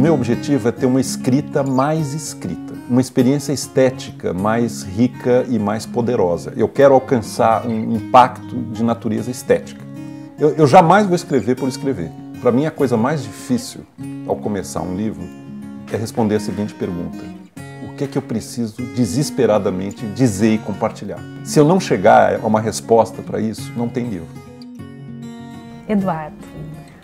meu objetivo é ter uma escrita mais escrita, uma experiência estética mais rica e mais poderosa. Eu quero alcançar um impacto de natureza estética. Eu jamais vou escrever por escrever. Para mim, a coisa mais difícil ao começar um livro é responder a seguinte pergunta: o que é que eu preciso desesperadamente dizer e compartilhar? Se eu não chegar a uma resposta para isso, não tem livro. Eduardo,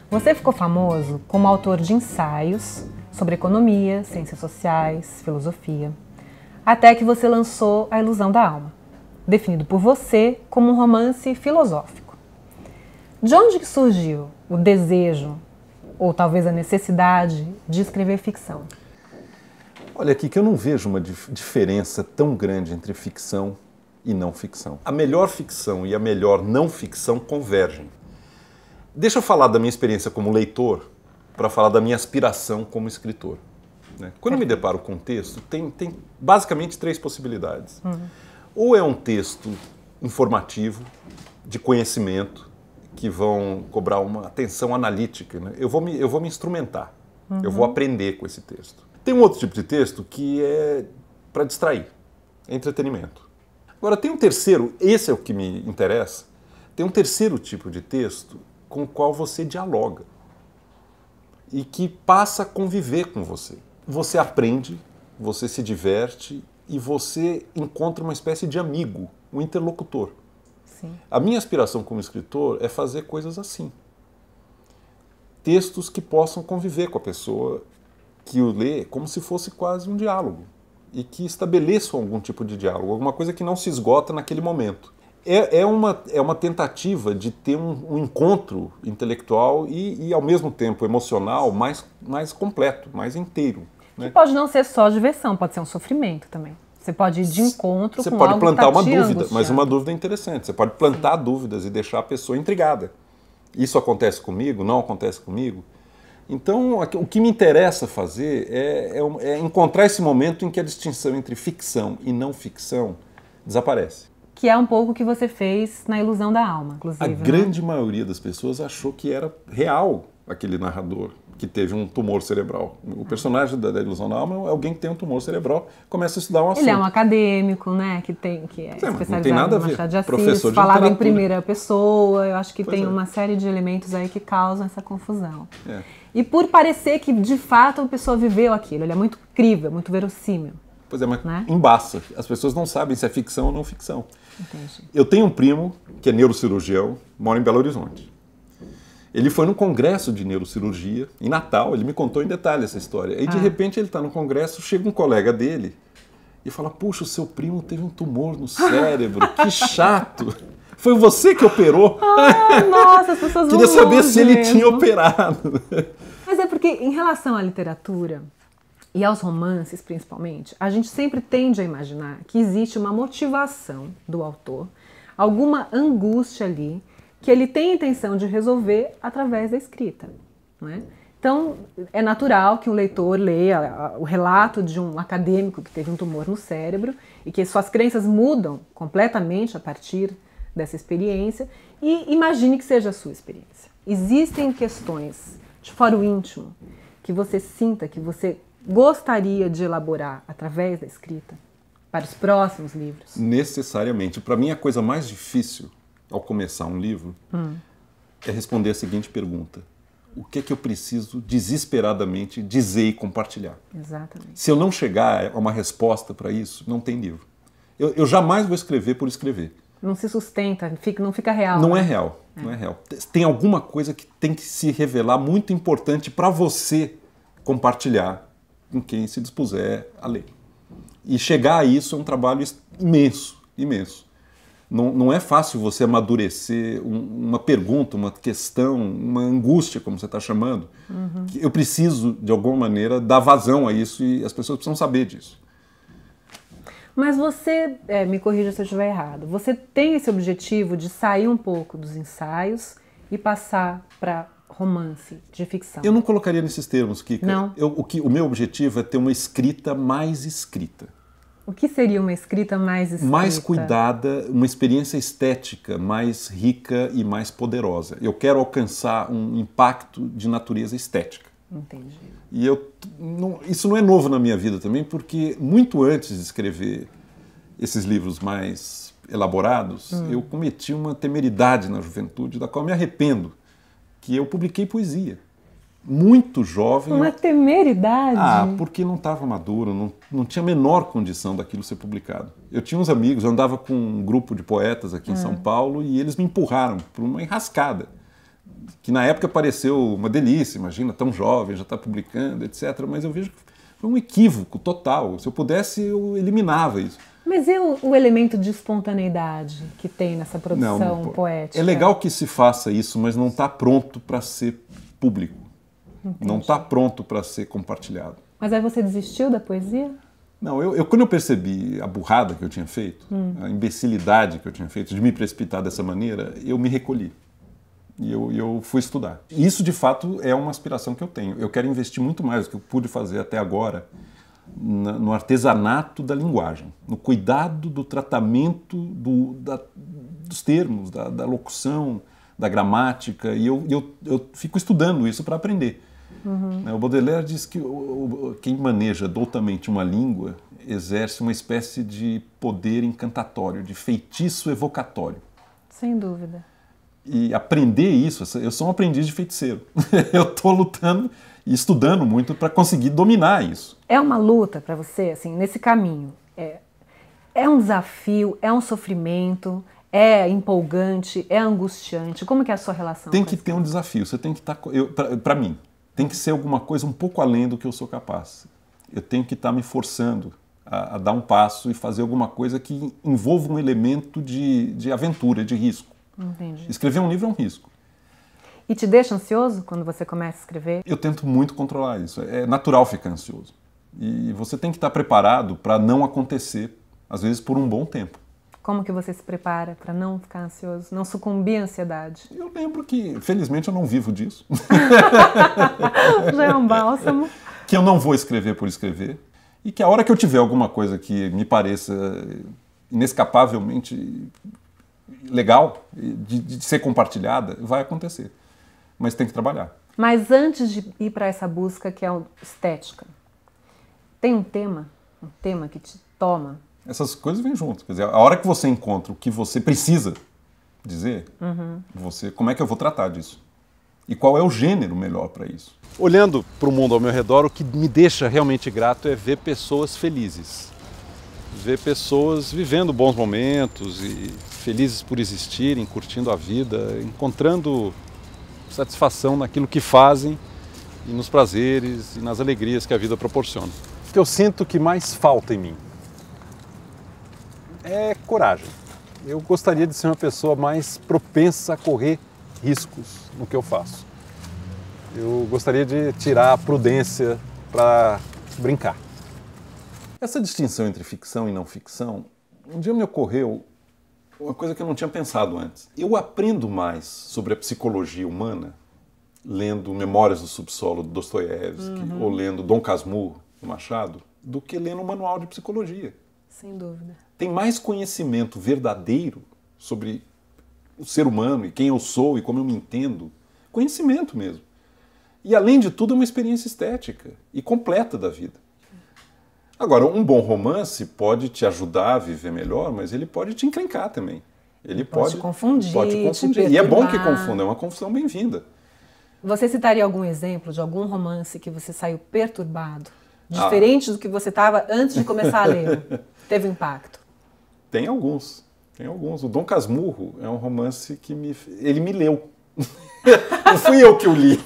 você ficou famoso como autor de ensaios sobre economia, ciências sociais, filosofia, até que você lançou A Ilusão da Alma, definido por você como um romance filosófico. De onde que surgiu o desejo, ou talvez a necessidade, de escrever ficção? Olha, aqui que eu não vejo uma diferença tão grande entre ficção e não ficção. A melhor ficção e a melhor não ficção convergem. Deixa eu falar da minha experiência como leitor para falar da minha aspiração como escritor. Quando eu me deparo com um texto, tem basicamente três possibilidades. Ou é um texto informativo, de conhecimento, que vão cobrar uma atenção analítica. Eu vou me instrumentar, eu vou aprender com esse texto. Tem um outro tipo de texto que é para distrair, é entretenimento. Agora tem um terceiro, esse é o que me interessa, tem um terceiro tipo de texto com o qual você dialoga e que passa a conviver com você. Você aprende, você se diverte e você encontra uma espécie de amigo, um interlocutor. Sim. A minha aspiração como escritor é fazer coisas assim. Textos que possam conviver com a pessoa que o lê como se fosse quase um diálogo e que estabeleçam algum tipo de diálogo, alguma coisa que não se esgota naquele momento. É uma tentativa de ter um encontro intelectual e, ao mesmo tempo, emocional mais completo, mais inteiro. Que pode não ser só diversão, pode ser um sofrimento também. Você pode ir de encontro com algo que Você pode plantar uma dúvida, angustiando. mas uma dúvida interessante. Você pode plantar dúvidas e deixar a pessoa intrigada. Isso acontece comigo? Não acontece comigo? Então, o que me interessa fazer é encontrar esse momento em que a distinção entre ficção e não ficção desaparece. Que é um pouco o que você fez na Ilusão da Alma, inclusive. A grande maioria das pessoas achou que era real aquele narrador que teve um tumor cerebral. O personagem da Ilusão da Alma é alguém que tem um tumor cerebral, começa a estudar um assunto. Ele é um acadêmico, né, que é especializado não tem nada a no ver. Machado de Assis, Professor de falava em literatura. primeira pessoa, eu acho que tem é. uma série de elementos aí que causam essa confusão. É. E por parecer que, de fato, a pessoa viveu aquilo, ele é muito crível, muito verossímil. Pois é, mas né? embaça. As pessoas não sabem se é ficção ou não ficção. Entendi. Eu tenho um primo que é neurocirurgião, mora em Belo Horizonte. Ele foi num congresso de neurocirurgia, em Natal, ele me contou em detalhe essa história. E de repente ele está no congresso, chega um colega dele e fala: puxa, o seu primo teve um tumor no cérebro, que chato. Foi você que operou? Nossa, as pessoas Queria saber longe se ele mesmo. tinha operado. Mas é porque, em relação à literatura e aos romances, principalmente, a gente sempre tende a imaginar que existe uma motivação do autor, alguma angústia ali, que ele tem a intenção de resolver através da escrita, não é? Então, é natural que um leitor leia o relato de um acadêmico que teve um tumor no cérebro e que suas crenças mudam completamente a partir dessa experiência e imagine que seja a sua experiência. Existem questões de fora o íntimo que você sinta, que você gostaria de elaborar através da escrita para os próximos livros? Necessariamente. Para mim, a coisa mais difícil ao começar um livro é responder a seguinte pergunta: o que é que eu preciso desesperadamente dizer e compartilhar? Exatamente. Se eu não chegar a uma resposta para isso, não tem livro. Eu jamais vou escrever por escrever. Não se sustenta, não fica real. Não né? é real, não é real. Tem alguma coisa que tem que se revelar muito importante para você compartilhar com quem se dispuser a ler. E chegar a isso é um trabalho imenso, imenso. Não é fácil você amadurecer uma pergunta, uma questão, uma angústia, como você está chamando. Eu preciso, de alguma maneira, dar vazão a isso e as pessoas precisam saber disso. Mas você, me corrija se eu estiver errado, você tem esse objetivo de sair um pouco dos ensaios e passar para romance, de ficção? Eu não colocaria nesses termos, Kika. Não? O meu objetivo é ter uma escrita mais escrita. O que seria uma escrita mais escrita? Mais cuidada, uma experiência estética mais rica e mais poderosa. Eu quero alcançar um impacto de natureza estética. Entendi. E isso não é novo na minha vida também, porque muito antes de escrever esses livros mais elaborados, eu cometi uma temeridade na juventude, da qual me arrependo, que eu publiquei poesia. Muito jovem. Uma temeridade? Porque não estava maduro, não tinha a menor condição daquilo ser publicado. Eu tinha uns amigos, eu andava com um grupo de poetas aqui em São Paulo e eles me empurraram por uma enrascada, que na época pareceu uma delícia, imagina, tão jovem, já está publicando, etc. Mas eu vejo que foi um equívoco total. Se eu pudesse, eu eliminava isso. Mas e o elemento de espontaneidade que tem nessa produção poética? É legal que se faça isso, mas não está pronto para ser público. Entendi. Não está pronto para ser compartilhado. Mas aí você desistiu da poesia? Não, quando eu percebi a burrada que eu tinha feito, a imbecilidade que eu tinha feito de me precipitar dessa maneira, eu me recolhi. E eu fui estudar. E isso, de fato, é uma aspiração que eu tenho. Eu quero investir muito mais do que eu pude fazer até agora no artesanato da linguagem, no cuidado do tratamento dos termos, da locução, da gramática. E eu fico estudando isso para aprender. O Baudelaire diz que quem maneja doutamente uma língua exerce uma espécie de poder encantatório, de feitiço evocatório. Sem dúvida. E aprender isso, eu sou um aprendiz de feiticeiro. Eu estou lutando e estudando muito para conseguir dominar isso. É uma luta para você, assim, nesse caminho? É um desafio, é um sofrimento, é empolgante, é angustiante? Como que é a sua relação? Tem que ter um desafio, você tem que estar... Para mim, tem que ser alguma coisa um pouco além do que eu sou capaz. Eu tenho que estar me forçando a dar um passo e fazer alguma coisa que envolva um elemento de aventura, de risco. Entendi. Escrever um livro é um risco. E te deixa ansioso quando você começa a escrever? Eu tento muito controlar isso. É natural ficar ansioso. E você tem que estar preparado para não acontecer, às vezes por um bom tempo. Como que você se prepara para não ficar ansioso, não sucumbir à ansiedade? Eu lembro que, felizmente, eu não vivo disso. Já é um bálsamo. Que eu não vou escrever por escrever. E que a hora que eu tiver alguma coisa que me pareça inescapavelmente legal, de ser compartilhada, vai acontecer. Mas tem que trabalhar. Mas antes de ir para essa busca que é a estética, tem um tema que te toma? Essas coisas vêm junto. Quer dizer, a hora que você encontra o que você precisa dizer, como é que eu vou tratar disso? E qual é o gênero melhor para isso? Olhando para o mundo ao meu redor, o que me deixa realmente grato é ver pessoas felizes. Ver pessoas vivendo bons momentos e felizes por existirem, curtindo a vida, encontrando satisfação naquilo que fazem e nos prazeres e nas alegrias que a vida proporciona. O que eu sinto que mais falta em mim é coragem. Eu gostaria de ser uma pessoa mais propensa a correr riscos no que eu faço. Eu gostaria de tirar a prudência para brincar. Essa distinção entre ficção e não ficção, um dia me ocorreu uma coisa que eu não tinha pensado antes. Eu aprendo mais sobre a psicologia humana lendo Memórias do Subsolo, do Dostoiévski, ou lendo Dom Casmurro, do Machado, do que lendo um manual de psicologia. Sem dúvida. Tem mais conhecimento verdadeiro sobre o ser humano e quem eu sou e como eu me entendo. Conhecimento mesmo. E, além de tudo, é uma experiência estética e completa da vida. Agora, um bom romance pode te ajudar a viver melhor, mas ele pode te encrencar também. Ele pode te confundir. E é bom que confunda, é uma confusão bem-vinda. Você citaria algum exemplo de algum romance que você saiu perturbado? Diferente do que você estava antes de começar a ler? Teve impacto? Tem alguns. O Dom Casmurro é um romance que ele me leu. Não fui eu que o li.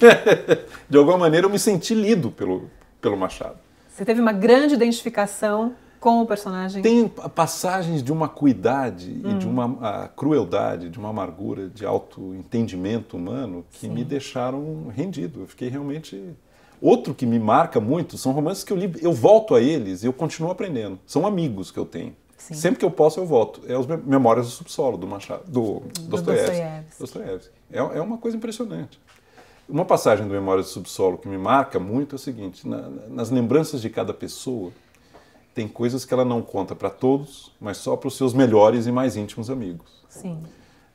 De alguma maneira eu me senti lido pelo Machado. Você teve uma grande identificação com o personagem? Tem passagens de uma acuidade e de uma crueldade, de uma amargura, de autoentendimento humano que me deixaram rendido. Eu fiquei realmente... Outro que me marca muito são romances que eu li, eu volto a eles e eu continuo aprendendo. São amigos que eu tenho. Sim. Sempre que eu posso eu volto. É as Memórias do Subsolo, do Machado, do Dostoiévski. É uma coisa impressionante. Uma passagem do Memórias do Subsolo que me marca muito é o seguinte: nas lembranças de cada pessoa tem coisas que ela não conta para todos, mas só para os seus melhores e mais íntimos amigos. Sim.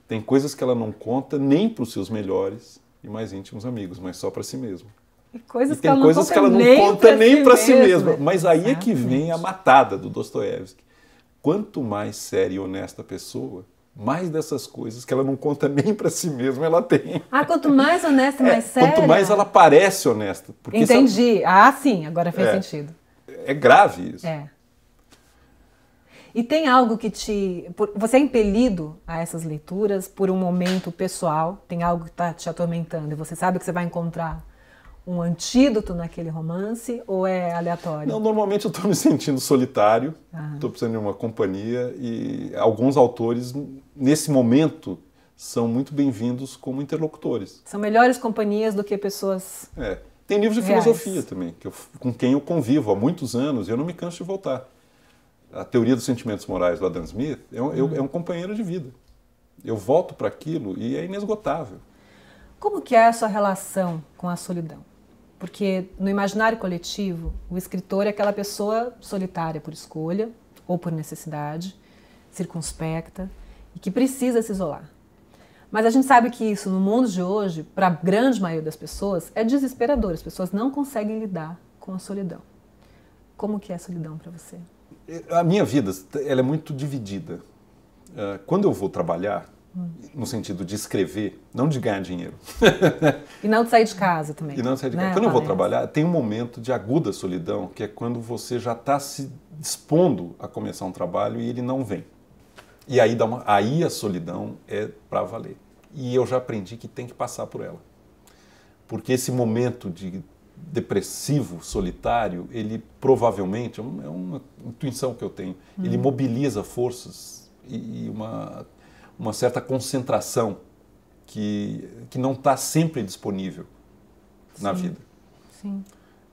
Tem coisas que ela não conta nem para os seus melhores e mais íntimos amigos, mas só para si mesma. E coisas e tem coisas que ela não conta nem para si mesma. Mas aí é que vem a matada do Dostoiévski. Quanto mais séria e honesta a pessoa, mais dessas coisas que ela não conta nem para si mesma ela tem. Quanto mais honesta, mais séria. Quanto mais ela parece honesta. Porque entendi. Sim, agora fez sentido. É grave isso. E tem algo que você é impelido a essas leituras por um momento pessoal? Tem algo que está te atormentando e você sabe que você vai encontrar um antídoto naquele romance ou é aleatório? Não, normalmente eu estou me sentindo solitário, estou precisando de uma companhia e alguns autores, nesse momento, são muito bem-vindos como interlocutores. São melhores companhias do que pessoas Tem livros de reais. Filosofia também, com quem eu convivo há muitos anos e eu não me canso de voltar. A Teoria dos Sentimentos Morais do Adam Smith é um companheiro de vida. Eu volto para aquilo e é inesgotável. Como que é a sua relação com a solidão? Porque no imaginário coletivo, o escritor é aquela pessoa solitária por escolha ou por necessidade, circunspecta e que precisa se isolar. Mas a gente sabe que isso, no mundo de hoje, para a grande maioria das pessoas, é desesperador. As pessoas não conseguem lidar com a solidão. Como que é a solidão para você? A minha vida ela é muito dividida. Quando eu vou trabalhar, no sentido de escrever, não de ganhar dinheiro. E não de sair de casa também. E não de sair de casa. Quando eu vou trabalhar, tem um momento de aguda solidão, que é quando você já está se dispondo a começar um trabalho e ele não vem. E aí a solidão é para valer. E eu já aprendi que tem que passar por ela. Porque esse momento de depressivo, solitário, ele provavelmente, é uma intuição que eu tenho, ele mobiliza forças e uma certa concentração que não está sempre disponível na vida. Sim.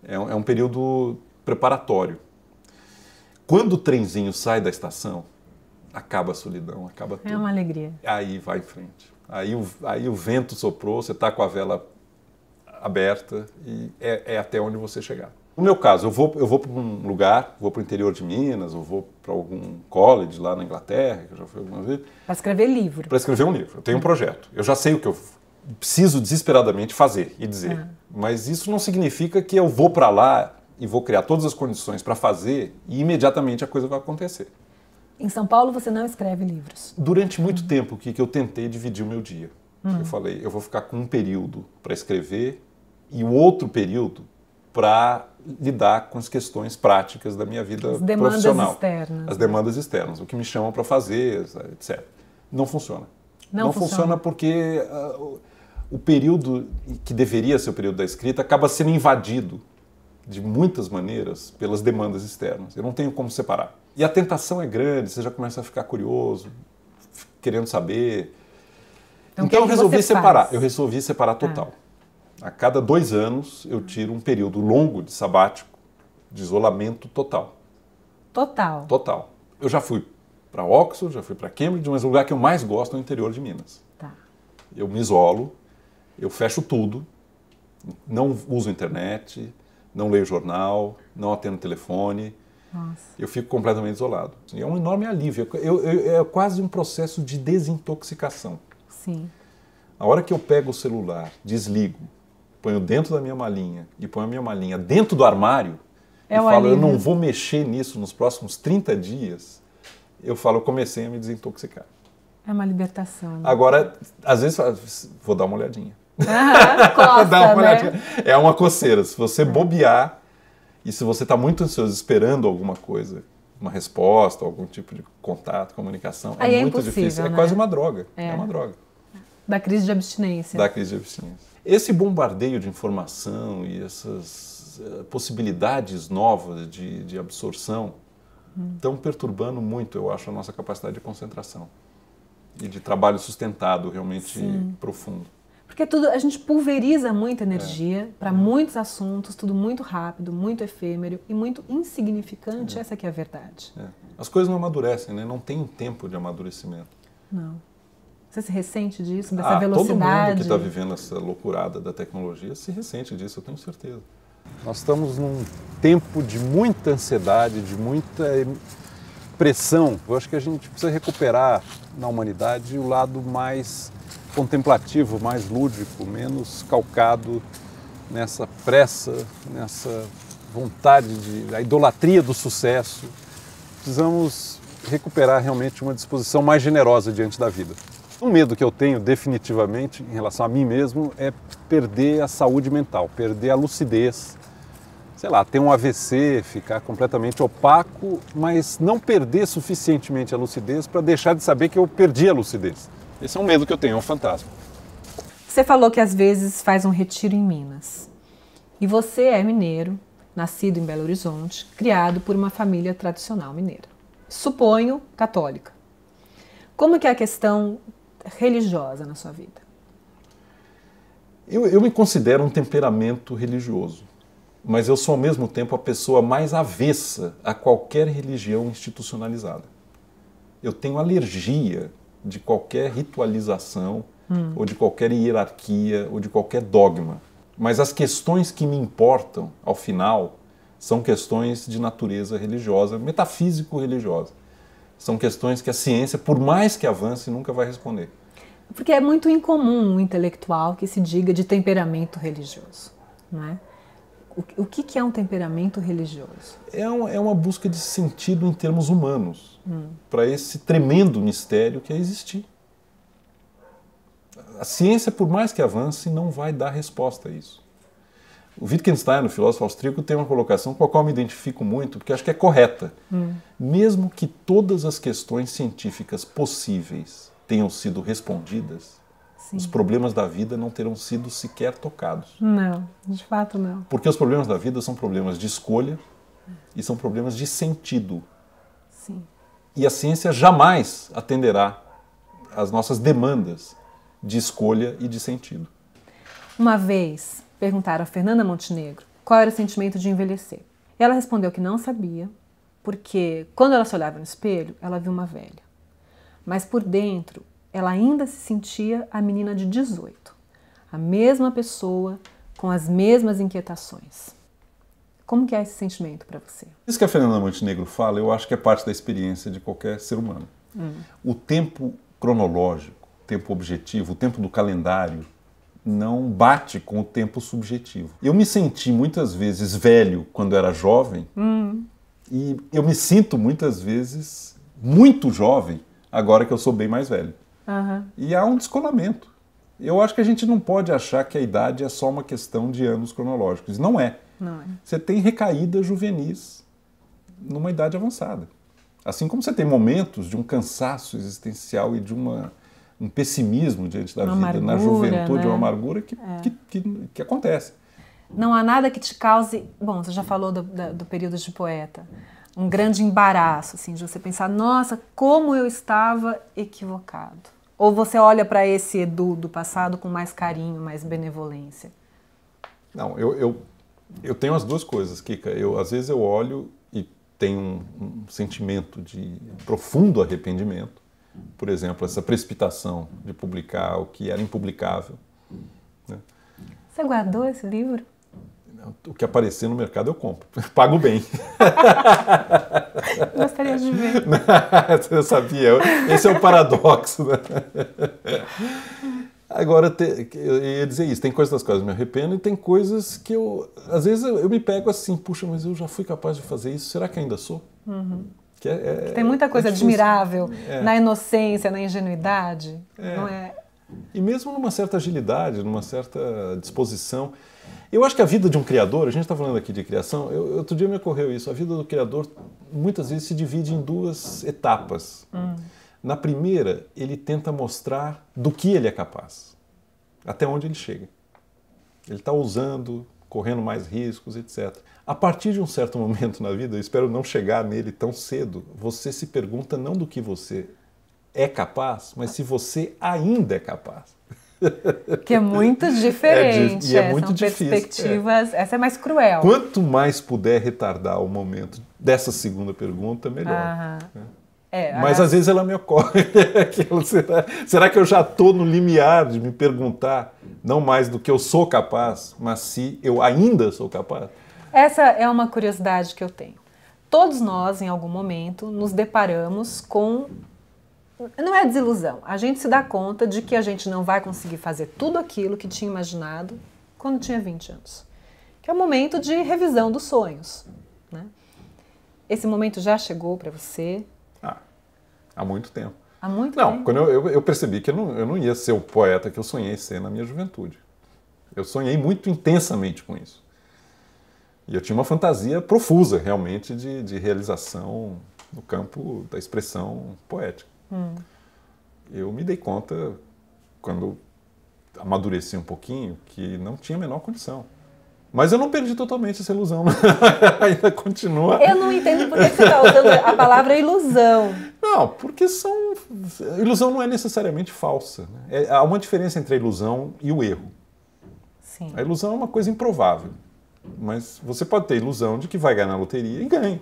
É um período preparatório. Quando o trenzinho sai da estação, acaba a solidão, acaba tudo. É uma alegria. Aí vai em frente. Aí o vento soprou, você está com a vela aberta e é até onde você chegar. No meu caso, eu vou para um lugar, vou para o interior de Minas, ou vou para algum college lá na Inglaterra, que eu já fui algumas vezes. Para escrever livro. Para escrever um livro. Eu tenho um projeto. Eu já sei o que eu preciso desesperadamente fazer e dizer. Mas isso não significa que eu vou para lá e vou criar todas as condições para fazer e imediatamente a coisa vai acontecer. Em São Paulo você não escreve livros? Durante muito tempo que eu tentei dividir o meu dia. Eu falei, eu vou ficar com um período para escrever e o outro período para lidar com as questões práticas da minha vida profissional. Externas. As demandas externas, o que me chamam para fazer, etc. Não funciona. Não funciona porque o período que deveria ser o período da escrita acaba sendo invadido de muitas maneiras pelas demandas externas. Eu não tenho como separar. E a tentação é grande, você já começa a ficar curioso, querendo saber. Então eu resolvi separar. Eu resolvi separar total. A cada 2 anos eu tiro um período longo de sabático, de isolamento total. Total? Total. Eu já fui para Oxford, já fui para Cambridge, mas o lugar que eu mais gosto é o interior de Minas. Tá. Eu me isolo, eu fecho tudo, não uso internet, não leio jornal, não atendo telefone. Nossa. Eu fico completamente isolado. É um enorme alívio. É quase um processo de desintoxicação. Sim. A hora que eu pego o celular, desligo, ponho dentro da minha malinha e ponho a minha malinha dentro do armário e falo, eu não vou mexer nisso nos próximos 30 dias, eu falo, eu comecei a me desintoxicar. É uma libertação. Né? Agora, às vezes, vou dar uma olhadinha. Coça, Dá uma olhadinha. Né? É uma coceira. Se você bobear e se você está muito ansioso esperando alguma coisa, uma resposta, algum tipo de contato, comunicação, é muito difícil. Né? É quase uma droga. É uma droga. Da crise de abstinência. Da crise de abstinência. Esse bombardeio de informação e essas possibilidades novas de absorção estão perturbando muito, eu acho, a nossa capacidade de concentração e de trabalho sustentado, realmente profundo. Porque a gente pulveriza muita energia para muitos assuntos, tudo muito rápido, muito efêmero e muito insignificante. Essa que é a verdade. As coisas não amadurecem, né? Não tem um tempo de amadurecimento. Não. Você se ressente disso, dessa velocidade? Todo mundo que está vivendo essa loucurada da tecnologia se ressente disso, eu tenho certeza. Nós estamos num tempo de muita ansiedade, de muita pressão. Eu acho que a gente precisa recuperar na humanidade o lado mais contemplativo, mais lúdico, menos calcado nessa pressa, nessa vontade a idolatria do sucesso. Precisamos recuperar realmente uma disposição mais generosa diante da vida. Um medo que eu tenho definitivamente em relação a mim mesmo é perder a saúde mental, perder a lucidez, sei lá, ter um AVC, ficar completamente opaco, mas não perder suficientemente a lucidez para deixar de saber que eu perdi a lucidez. Esse é um medo que eu tenho, é um fantasma. Você falou que às vezes faz um retiro em Minas. E você é mineiro, nascido em Belo Horizonte, criado por uma família tradicional mineira. Suponho, católica. Como que é a questão religiosa na sua vida? Eu me considero um temperamento religioso, mas eu sou ao mesmo tempo a pessoa mais avessa a qualquer religião institucionalizada. Eu tenho alergia de qualquer ritualização, ou de qualquer hierarquia, ou de qualquer dogma. Mas as questões que me importam, ao final, são questões de natureza religiosa, metafísico-religiosa. São questões que a ciência, por mais que avance, nunca vai responder. Porque é muito incomum um intelectual que se diga de temperamento religioso, não é? O que é um temperamento religioso? É uma busca de sentido em termos humanos, para esse tremendo mistério que é existir. A ciência, por mais que avance, não vai dar resposta a isso. O Wittgenstein, o filósofo austríaco, tem uma colocação com a qual eu me identifico muito, porque acho que é correta. Mesmo que todas as questões científicas possíveis tenham sido respondidas, Sim. os problemas da vida não terão sido sequer tocados. Não, de fato não. Porque os problemas da vida são problemas de escolha e são problemas de sentido. Sim. E a ciência jamais atenderá às nossas demandas de escolha e de sentido. Uma vez perguntaram a Fernanda Montenegro qual era o sentimento de envelhecer. Ela respondeu que não sabia, porque quando ela se olhava no espelho, ela viu uma velha. Mas por dentro, ela ainda se sentia a menina de 18, a mesma pessoa com as mesmas inquietações. Como que é esse sentimento para você? Isso que a Fernanda Montenegro fala, eu acho que é parte da experiência de qualquer ser humano. O tempo cronológico, o tempo objetivo, o tempo do calendário, não bate com o tempo subjetivo. Eu me senti muitas vezes velho quando era jovem e eu me sinto muitas vezes muito jovem agora que eu sou bem mais velho. E há um descolamento. Eu acho que a gente não pode achar que a idade é só uma questão de anos cronológicos. Não é. Não é. Você tem recaídas juvenis numa idade avançada. Assim como você tem momentos de um cansaço existencial e de um pessimismo diante da vida, amargura, na juventude, né? Uma amargura que acontece. Não há nada que te cause... Bom, você já falou do período de poeta. Um grande embaraço, assim, de você pensar, nossa, como eu estava equivocado. Ou você olha para esse Edu do passado com mais carinho, mais benevolência? Não, eu tenho as duas coisas, Kika. Às vezes eu olho e tenho um sentimento de profundo arrependimento. Por exemplo, essa precipitação de publicar o que era impublicável. Né? Você guardou esse livro? O que aparecer no mercado eu compro. Pago bem. Gostaria de ver. Eu sabia. Esse é o paradoxo. Né? Agora, eu ia dizer isso. Tem coisas das quais eu me arrependo e tem coisas que às vezes eu me pego assim, puxa, mas eu já fui capaz de fazer isso. Será que ainda sou? Tem muita coisa admirável na inocência, na ingenuidade. Não é? E mesmo numa certa agilidade, numa certa disposição. Eu acho que a vida de um criador, a gente está falando aqui de criação, outro dia me ocorreu isso, a vida do criador muitas vezes se divide em duas etapas. Na primeira, ele tenta mostrar do que ele é capaz, até onde ele chega. Ele está ousando, correndo mais riscos, etc. A partir de um certo momento na vida, eu espero não chegar nele tão cedo, você se pergunta não do que você é capaz, mas se você ainda é capaz. Que é muito diferente. E é muito são difícil. Perspectivas. Essa é mais cruel. Quanto mais puder retardar o momento dessa segunda pergunta, melhor. Mas às vezes ela me ocorre. Será que eu já estou no limiar de me perguntar não mais do que eu sou capaz, mas se eu ainda sou capaz? Essa é uma curiosidade que eu tenho. Todos nós, em algum momento, nos deparamos com... Não é desilusão. A gente se dá conta de que a gente não vai conseguir fazer tudo aquilo que tinha imaginado quando tinha 20 anos, que é o momento de revisão dos sonhos, né? Esse momento já chegou para você? Há muito tempo. Há muito Não, tempo? quando eu percebi que eu não ia ser o poeta que eu sonhei ser na minha juventude. Eu sonhei muito intensamente com isso. E eu tinha uma fantasia profusa, realmente, de realização no campo da expressão poética. Eu me dei conta, quando amadureci um pouquinho, que não tinha a menor condição. Mas eu não perdi totalmente essa ilusão. Ainda continua. Eu não entendo por que você está usando a palavra ilusão. Não, porque ilusão não é necessariamente falsa, né? Há uma diferença entre a ilusão e o erro. Sim. A ilusão é uma coisa improvável. Mas você pode ter a ilusão de que vai ganhar na loteria e ganha.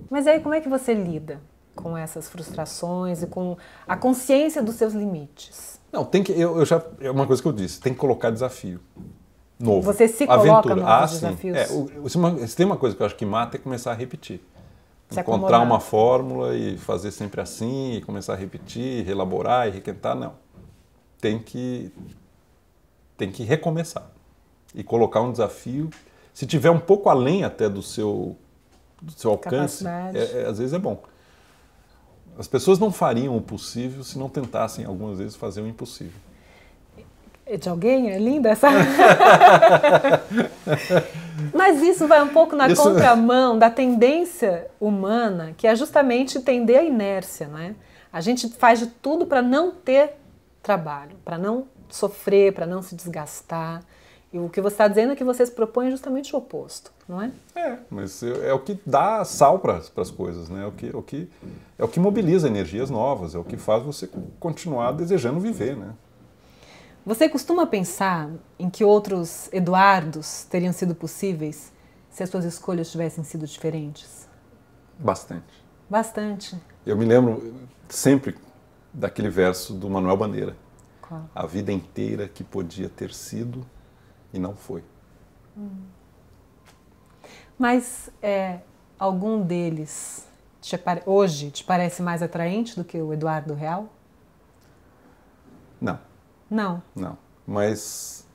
Mas aí como é que você lida com essas frustrações e com a consciência dos seus limites? Não, tem que. É uma coisa que eu disse, tem que colocar desafio novo. Você se coloca aventura. novos Sim. desafios? Se tem uma coisa que eu acho que mata é começar a repetir. Se Encontrar acomodar. uma fórmula e fazer sempre assim, e começar a repetir, reelaborar e requentar, não. Tem que recomeçar. E colocar um desafio, se tiver um pouco além até do seu alcance, Capacidade. às vezes é bom. As pessoas não fariam o possível se não tentassem, algumas vezes, fazer o impossível. É de alguém? É linda essa... Mas isso vai um pouco na contramão da tendência humana, que é justamente tender à inércia, né? A gente faz de tudo para não ter trabalho, para não sofrer, para não se desgastar. E o que você está dizendo é que você se propõe justamente o oposto, não é? Mas é o que dá sal para as coisas, né? É o que mobiliza energias novas, é o que faz você continuar desejando viver, né? Você costuma pensar em que outros Eduardos teriam sido possíveis se as suas escolhas tivessem sido diferentes? Bastante. Bastante. Eu me lembro sempre daquele verso do Manuel Bandeira. Qual? A vida inteira que podia ter sido e não foi. Mas algum deles hoje te parece mais atraente do que o Eduardo real? Não. Não. Não. Mas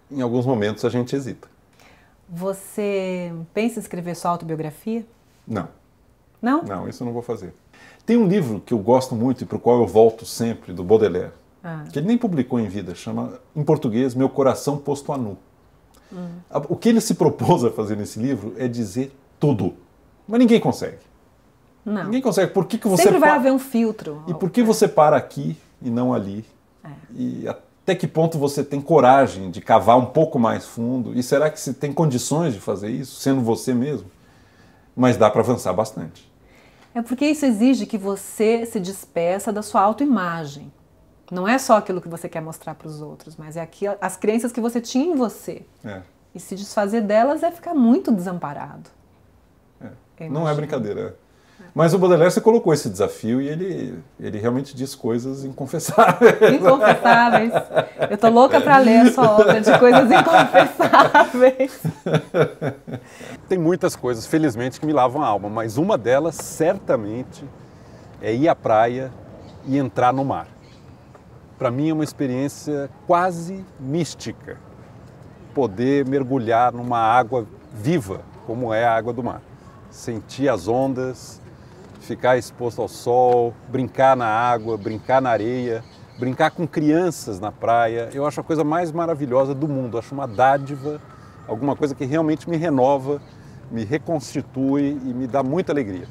em alguns momentos a gente hesita. Você pensa em escrever sua autobiografia? Não. Não? Não, isso eu não vou fazer. Tem um livro que eu gosto muito e para o qual eu volto sempre, do Baudelaire, que ele nem publicou em vida, chama, em português, Meu Coração Posto a Nu. O que ele se propôs a fazer nesse livro é dizer tudo. Mas ninguém consegue. Não. Ninguém consegue. Por que você Sempre vai haver um filtro. E por que você para aqui e não ali? E até que ponto você tem coragem de cavar um pouco mais fundo? E será que você tem condições de fazer isso, sendo você mesmo? Mas dá para avançar bastante. É porque isso exige que você se despeça da sua autoimagem. Não é só aquilo que você quer mostrar para os outros, mas é as crenças que você tinha em você. E se desfazer delas é ficar muito desamparado. Não é brincadeira. Mas o Baudelaire, você colocou esse desafio e ele realmente diz coisas inconfessáveis. Inconfessáveis. Eu tô louca para ler a sua obra de coisas inconfessáveis. Tem muitas coisas, felizmente, que me lavam a alma, mas uma delas, certamente, é ir à praia e entrar no mar. Para mim é uma experiência quase mística, poder mergulhar numa água viva, como é a água do mar. Sentir as ondas, ficar exposto ao sol, brincar na água, brincar na areia, brincar com crianças na praia. Eu acho a coisa mais maravilhosa do mundo, acho uma dádiva, alguma coisa que realmente me renova, me reconstitui e me dá muita alegria.